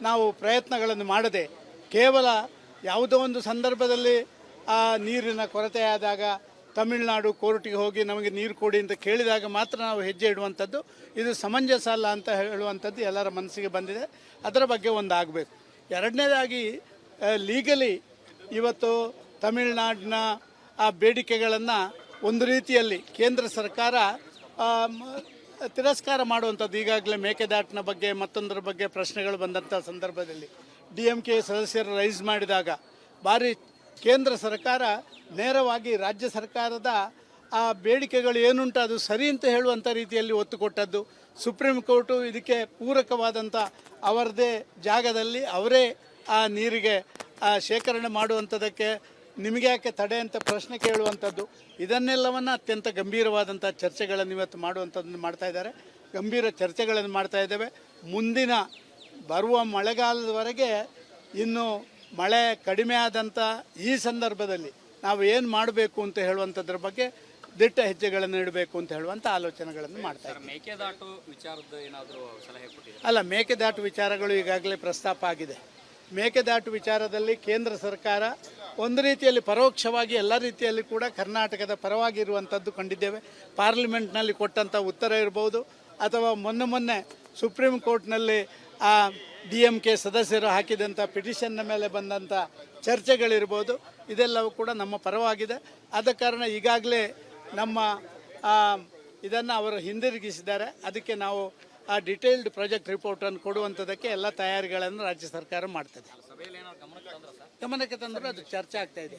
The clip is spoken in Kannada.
ನಾವು ಪ್ರಯತ್ನಗಳನ್ನು ಮಾಡದೆ ಕೇವಲ ಯಾವುದೋ ಒಂದು ಸಂದರ್ಭದಲ್ಲಿ ನೀರಿನ ಕೊರತೆ ಆದಾಗ ತಮಿಳುನಾಡು ಕೋರ್ಟಿಗೆ ಹೋಗಿ ನಮಗೆ ನೀರು ಕೊಡಿ ಅಂತ ಕೇಳಿದಾಗ ಮಾತ್ರ ನಾವು ಹೆಜ್ಜೆ ಇಡುವಂಥದ್ದು ಇದು ಸಮಂಜಸ ಅಲ್ಲ ಅಂತ ಹೇಳುವಂಥದ್ದು ಎಲ್ಲರ ಮನಸ್ಸಿಗೆ ಬಂದಿದೆ. ಅದರ ಬಗ್ಗೆ ಒಂದು ಆಗಬೇಕು. ಎರಡನೇದಾಗಿ ಲೀಗಲಿ ಇವತ್ತು ತಮಿಳುನಾಡಿನ ಆ ಬೇಡಿಕೆಗಳನ್ನು ಒಂದು ರೀತಿಯಲ್ಲಿ ಕೇಂದ್ರ ಸರ್ಕಾರ ತಿರಸ್ಕಾರ ಮಾಡುವಂಥದ್ದು. ಈಗಾಗಲೇ ಮೇಕೆದಾಟಿನ ಬಗ್ಗೆ ಮತ್ತೊಂದರ ಬಗ್ಗೆ ಪ್ರಶ್ನೆಗಳು ಬಂದಂಥ ಸಂದರ್ಭದಲ್ಲಿ DMK ಸದಸ್ಯರು ರೈಸ್ ಮಾಡಿದಾಗ ಭಾರಿ ಕೇಂದ್ರ ಸರ್ಕಾರ ನೇರವಾಗಿ ರಾಜ್ಯ ಸರ್ಕಾರದ ಆ ಬೇಡಿಕೆಗಳು ಏನುಂಟು ಅದು ಸರಿ ಅಂತ ಹೇಳುವಂಥ ರೀತಿಯಲ್ಲಿ ಒತ್ತು ಕೊಟ್ಟದ್ದು. ಸುಪ್ರೀಂ ಕೋರ್ಟು ಇದಕ್ಕೆ ಪೂರಕವಾದಂಥ ಅವರದೇ ಜಾಗದಲ್ಲಿ ಅವರೇ ಆ ನೀರಿಗೆ ಶೇಖರಣೆ ಮಾಡುವಂಥದ್ದಕ್ಕೆ ನಿಮಗೆ ಯಾಕೆ ತಡೆ ಅಂತ ಪ್ರಶ್ನೆ ಕೇಳುವಂಥದ್ದು. ಇದನ್ನೆಲ್ಲವನ್ನು ಅತ್ಯಂತ ಗಂಭೀರವಾದಂಥ ಚರ್ಚೆಗಳನ್ನು ಇವತ್ತು ಮಾಡುವಂಥದ್ದನ್ನು ಮಾಡ್ತಾ ಇದ್ದಾರೆ. ಗಂಭೀರ ಚರ್ಚೆಗಳನ್ನು ಮಾಡ್ತಾ ಇದ್ದೇವೆ. ಮುಂದಿನ ಬರುವ ಮಳೆಗಾಲದವರೆಗೆ ಇನ್ನು ಮಳೆ ಕಡಿಮೆ ಆದಂಥ ಈ ಸಂದರ್ಭದಲ್ಲಿ ನಾವು ಏನು ಮಾಡಬೇಕು ಅಂತ ಹೇಳುವಂಥದ್ರ ಬಗ್ಗೆ ದಿಟ್ಟ ಹೆಜ್ಜೆಗಳನ್ನು ಇಡಬೇಕು ಅಂತ ಹೇಳುವಂಥ ಆಲೋಚನೆಗಳನ್ನು ಮಾಡ್ತಾ ಇದ್ದೀವಿ. ಮೇಕೆದಾಟು ವಿಚಾರದ ಏನಾದರೂ ಸಲಹೆ ಕೊಟ್ಟಿದೆ? ಅಲ್ಲ, ಮೇಕೆದಾಟು ವಿಚಾರಗಳು ಈಗಾಗಲೇ ಪ್ರಸ್ತಾಪ ಆಗಿದೆ. ಮೇಕೆದಾಟು ವಿಚಾರದಲ್ಲಿ ಕೇಂದ್ರ ಸರ್ಕಾರ ಒಂದು ರೀತಿಯಲ್ಲಿ ಪರೋಕ್ಷವಾಗಿ ಎಲ್ಲ ರೀತಿಯಲ್ಲಿ ಕೂಡ ಕರ್ನಾಟಕದ ಪರವಾಗಿರುವಂಥದ್ದು ಕಂಡಿದ್ದೇವೆ. ಪಾರ್ಲಿಮೆಂಟ್ನಲ್ಲಿ ಕೊಟ್ಟಂಥ ಉತ್ತರ ಇರ್ಬೋದು ಅಥವಾ ಮೊನ್ನೆ ಸುಪ್ರೀಂ ಕೋರ್ಟ್ನಲ್ಲಿ DMK ಸದಸ್ಯರು ಹಾಕಿದಂಥ ಪಿಟಿಷನ್ನ ಮೇಲೆ ಬಂದಂಥ ಚರ್ಚೆಗಳಿರ್ಬೋದು, ಇದೆಲ್ಲವೂ ಕೂಡ ನಮ್ಮ ಪರವಾಗಿದೆ. ಆದ ಕಾರಣ ಈಗಾಗಲೇ ನಮ್ಮ ಇದನ್ನು ಅವರು ಹಿಂದಿರುಗಿಸಿದ್ದಾರೆ. ಅದಕ್ಕೆ ನಾವು ಆ ಡಿಟೇಲ್ಡ್ ಪ್ರಾಜೆಕ್ಟ್ ರಿಪೋರ್ಟನ್ನು ಕೊಡುವಂಥದ್ದಕ್ಕೆ ಎಲ್ಲ ತಯಾರಿಗಳನ್ನು ರಾಜ್ಯ ಸರ್ಕಾರ ಮಾಡ್ತದೆ. ಗಮನಕ್ಕೆ ತಂದರೆ ಅದು ಚರ್ಚೆ ಆಗ್ತಾ ಇದೆ.